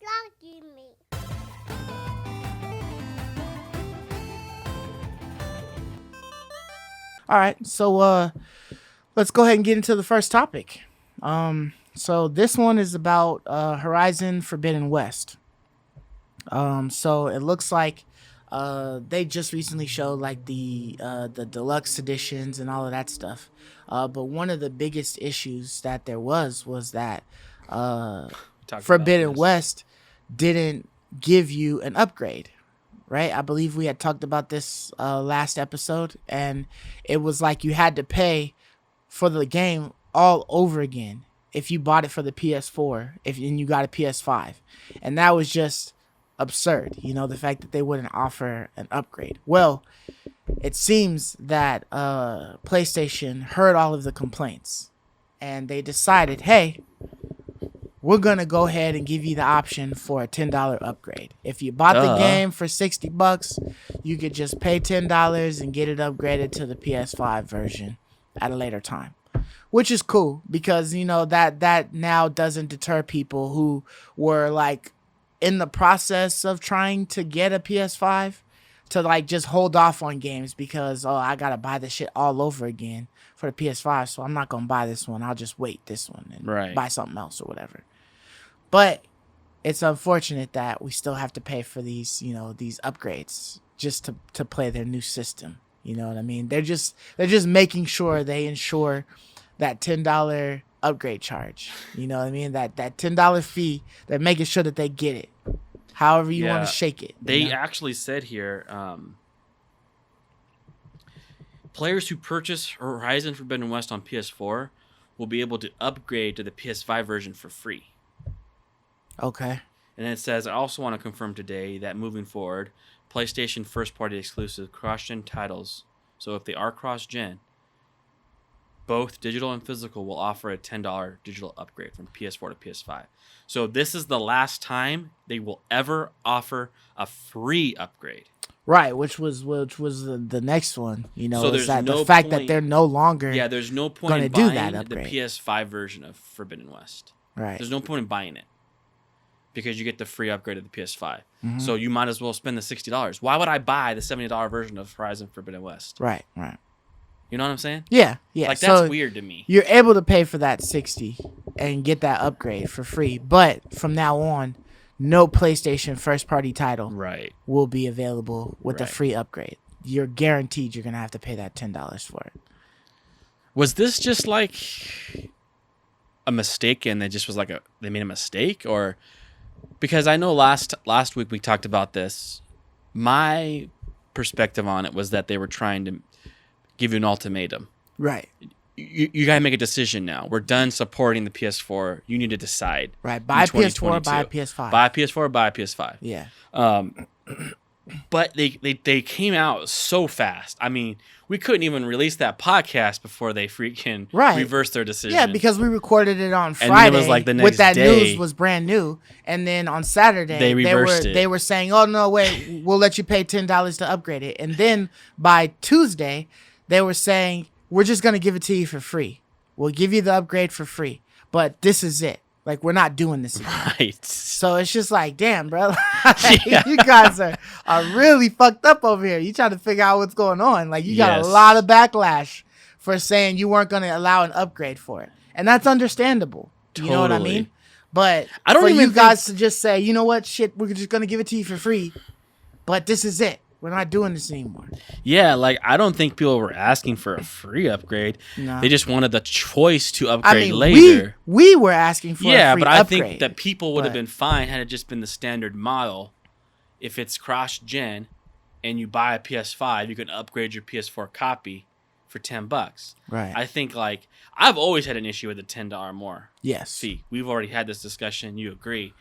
talking me? All right, so let's go ahead and get into the first topic. So this one is about Horizon Forbidden West. So it looks like they just recently showed like the deluxe editions and all of that stuff. But one of the biggest issues that there was that Forbidden West didn't give you an upgrade, right? I believe we had talked about this last episode, and it was like you had to pay for the game all over again if you bought it for the PS4, and you got a PS5, and that was just absurd. The fact that they wouldn't offer an upgrade. Well, it seems that PlayStation heard all of the complaints, and they decided, hey, we're going to go ahead and give you the option for a $10 upgrade. If you bought the game for $60, you could just pay $10 and get it upgraded to the PS5 version at a later time. Which is cool because, that now doesn't deter people who were like in the process of trying to get a PS5 to like just hold off on games because, I got to buy this shit all over again for the PS5. So I'm not going to buy this one. I'll just wait this one and buy something else or whatever. But it's unfortunate that we still have to pay for these, these upgrades just to play their new system. You know what I mean? They're just making sure they ensure that $10 upgrade charge. You know what I mean? That $10 fee. They're making sure that they get it. However you want to shake it. They actually said here, players who purchase Horizon Forbidden West on PS4 will be able to upgrade to the PS5 version for free. Okay. And it says, I also want to confirm today that moving forward, PlayStation first-party exclusive cross-gen titles, so if they are cross-gen, both digital and physical will offer a $10 digital upgrade from PS4 to PS5. So this is the last time they will ever offer a free upgrade. Right, which was the next one. So there's the fact that they're no longer there's no point in buying the PS5 version of Forbidden West. Right. There's no point in buying it because you get the free upgrade of the PS5. Mm-hmm. So you might as well spend the $60. Why would I buy the $70 version of Horizon Forbidden West? Right. You know what I'm saying? Yeah. Like, that's weird to me. You're able to pay for that $60 and get that upgrade for free. But from now on, no PlayStation first-party title will be available with a free upgrade. You're guaranteed you're going to have to pay that $10 for it. Was this just like a mistake and they just was like they made a mistake? Or because I know last week we talked about this. My perspective on it was that they were trying to give you an ultimatum. Right. You got to make a decision now. We're done supporting the PS4. You need to decide. Right. Buy a PS4, buy a PS5. Buy a PS4, buy a PS5. Yeah. But they came out so fast. I mean, we couldn't even release that podcast before they freaking reversed their decision. Yeah, because we recorded it on Friday. And it was like the next with that day, news was brand new. And then on Saturday, they reversed it. They were saying, oh, no, wait, we'll let you pay $10 to upgrade it. And then by Tuesday, they were saying, we're just going to give it to you for free. We'll give you the upgrade for free. But this is it. Like, we're not doing this again. Right. So it's just like, damn, bro. You guys are really fucked up over here. You trying to figure out what's going on. Like, you got a lot of backlash for saying you weren't going to allow an upgrade for it. And that's understandable. Totally. You know what I mean? But I don't for even you guys to just say, you know what, shit, we're just going to give it to you for free. But this is it. We're not doing this anymore. Yeah, like, I don't think people were asking for a free upgrade. No. They just wanted the choice to upgrade later. We were asking for a free upgrade. Yeah, but I think that people would have been fine had it just been the standard model. If it's cross-gen and you buy a PS5, you can upgrade your PS4 copy for $10. Right. I think, like, I've always had an issue with the $10 more fee. We've already had this discussion. You agree.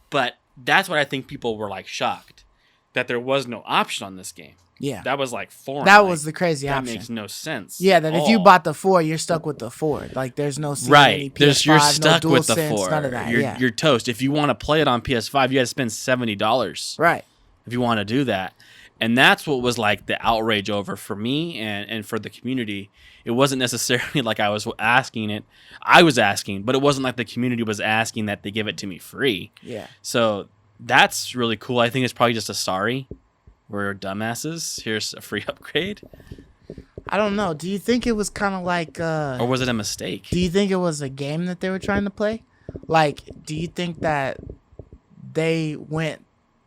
But that's what I think people were, like, shocked. That there was no option on this game. Yeah. That was like foreign. That was the crazy option. That makes no sense. Yeah, that if you bought the 4, you're stuck with the 4. Like, there's no right. PS5, you're stuck no with the sense, 4. None of that. You're toast. If you want to play it on PS5, you got to spend $70. Right. If you want to do that. And that's what was like the outrage over for me and for the community. It wasn't necessarily like I was asking it. I was asking, but it wasn't like the community was asking that they give it to me free. Yeah. So that's really cool. I think it's probably just a sorry. We're dumbasses. Here's a free upgrade. I don't know. Do you think it was kind of like... or was it a mistake? Do you think it was a game that they were trying to play? Like, do you think that they went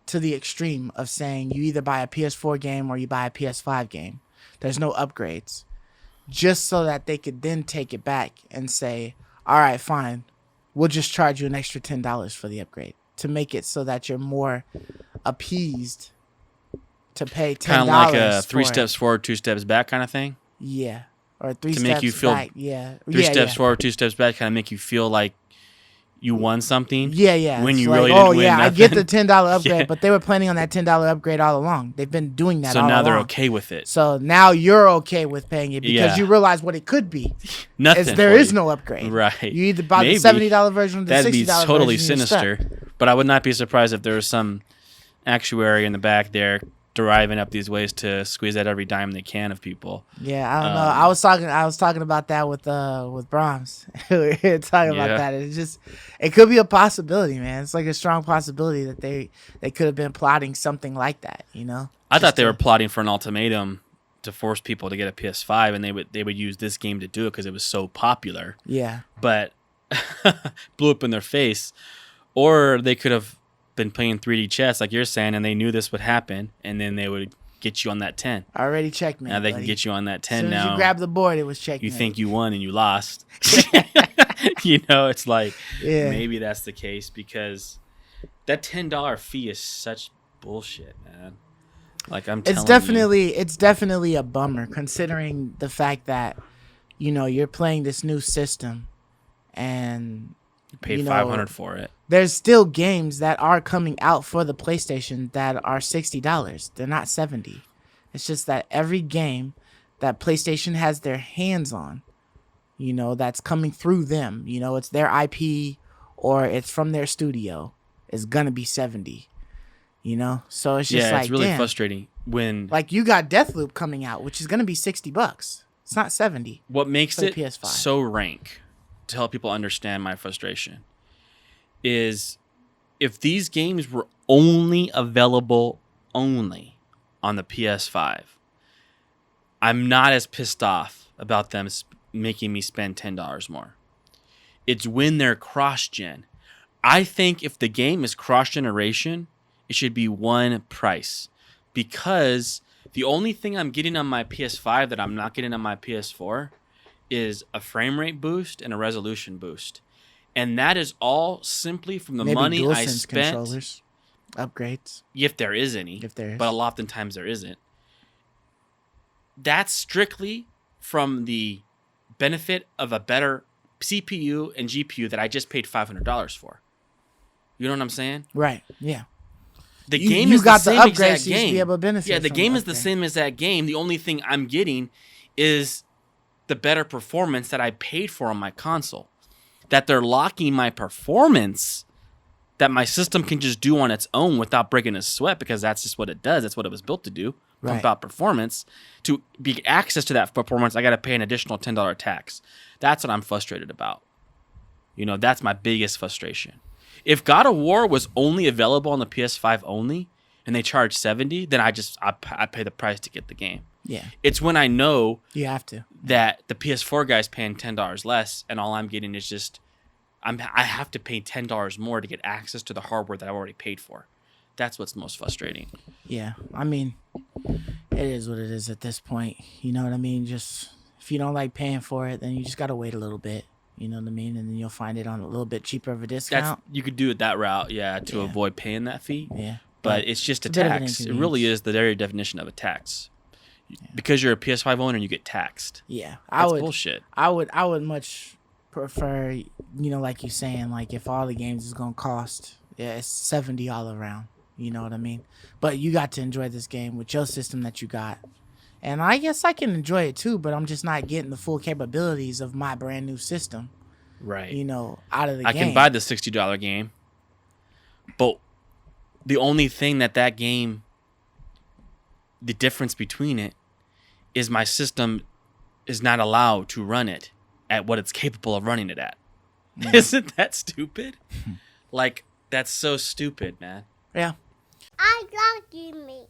to the extreme of saying you either buy a PS4 game or you buy a PS5 game? There's no upgrades. Just so that they could then take it back and say, all right, fine. We'll just charge you an extra $10 for the upgrade to make it so that you're more appeased to pay $10. Kind of like a 3 steps forward, 2 steps back kind of thing? Yeah. Or 3 to steps make you feel back. Yeah. 3 steps forward, 2 steps back, kind of make you feel like you won something. Yeah. When It's you like, really didn't win I nothing. get the $10 upgrade, Yeah. but they were planning on that $10 upgrade all along. They've been doing that So all now along. they're okay with it. So now you're okay with paying it because Yeah. you realize what it could be. Nothing. There for is you. no upgrade. Right. You either buy Maybe. the $70 version or the $60 That'd be version. totally and you're stuck. sinister. But I would not be surprised if there was some actuary in the back there deriving up these ways to squeeze out every dime they can of people. Yeah, I don't know. I was talking about that with Brahms. We were talking Yeah. about that. It could be a possibility, man. It's like a strong possibility that they could have been plotting something like that, you know? I thought they were plotting for an ultimatum to force people to get a PS5, and they would use this game to do it because it was so popular. Yeah. But blew up in their face. Or they could have been playing 3D chess, like you're saying, and they knew this would happen, and then they would get you on that 10. Already checkmate. Now they buddy. can get you on that 10 As soon now. as you grab the board, it was checkmate. You think you won and you lost. You know, it's like maybe that's the case because that $10 fee is such bullshit, man. Like I'm telling it's definitely a bummer considering the fact that you're playing this new system and you paid $500 for it. There's still games that are coming out for the PlayStation that are $60. They're not $70. It's just that every game that PlayStation has their hands on, that's coming through them, it's their IP or it's from their studio, is gonna be $70. So it's just like, it's really damn. frustrating when Like you got Deathloop coming out, which is gonna be $60. It's not $70. what makes for the it PS5. so rank to help people understand my frustration is if these games were only available only on the PS5, I'm not as pissed off about them making me spend $10 more. It's when they're cross-gen. I think if the game is cross-generation, it should be one price because the only thing I'm getting on my PS5 that I'm not getting on my PS4 is a frame rate boost and a resolution boost. And that is all simply from the Maybe money I DualSense spent. controllers, upgrades. If there is any. If there is. But oftentimes there isn't. That's strictly from the benefit of a better CPU and GPU that I just paid $500 for. You know what I'm saying? Right. Yeah. The You- game you is got the the same upgrades, exact so you should game. be able to benefit Yeah, the from game the is the upgrade. same as that game. The only thing I'm getting is the better performance that I paid for on my console. That they're locking my performance that my system can just do on its own without breaking a sweat because that's just what it does. That's what it was built to do. Pump Right. out performance. To be access to that performance, I got to pay an additional $10 tax. That's what I'm frustrated about. That's my biggest frustration. If God of War was only available on the PS5 only, and they charge $70, then I pay the price to get the game. Yeah. It's when I know You have to. that the PS4 guy's paying $10 less, and all I'm getting is just I have to pay $10 more to get access to the hardware that I've already paid for. That's what's most frustrating. Yeah. I mean, it is what it is at this point. You know what I mean? Just if you don't like paying for it, then you just gotta wait a little bit. You know what I mean? And then you'll find it on a little bit cheaper of a discount. You could do it that route, to avoid paying that fee. Yeah. But it's just a it's a bit of an tax. It really is the very definition of a tax. Because you're a PS5 owner, you get taxed. Yeah. That's bullshit. I would much prefer, like you saying, like if all the games is gonna cost, it's $70 all around. You know what I mean? But you got to enjoy this game with your system that you got. And I guess I can enjoy it too, but I'm just not getting the full capabilities of my brand new system. Right. Out of the game. I can buy the $60 game, but the only thing that game the difference between it is my system is not allowed to run it at what it's capable of running it at. Isn't that stupid? Like, that's so stupid, man. Yeah. I love you, me.